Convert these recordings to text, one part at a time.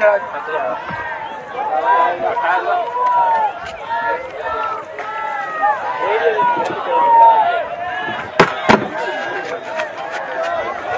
जाए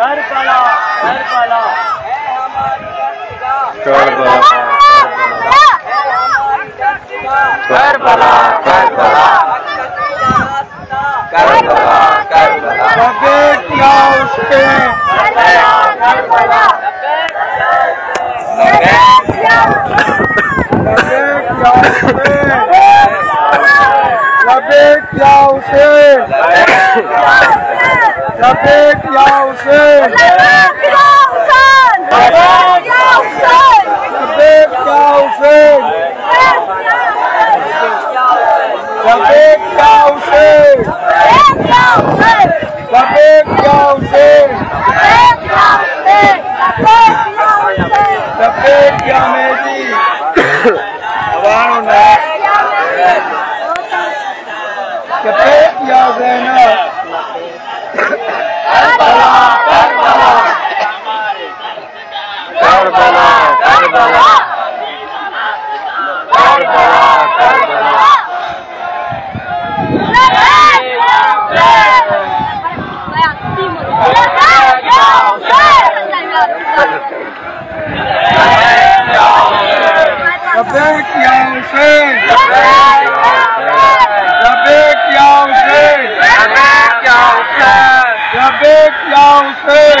करबला करबला करबला करबला करबला करबला करबला लबैक या हुसैन करबला लबैक या हुसैन लबैक या हुसैन लबैक या हुसैन लबैक या हुसैन लबैक या हुसैन लबैक या हुसैन लबैक या हुसैन लबैक या मेहदी लबैक या ज़ैनब करबला करबला करबला करबला लबैक या हुसैन लबैक या हुसैन लबैक या हुसैन लबैक या हुसैन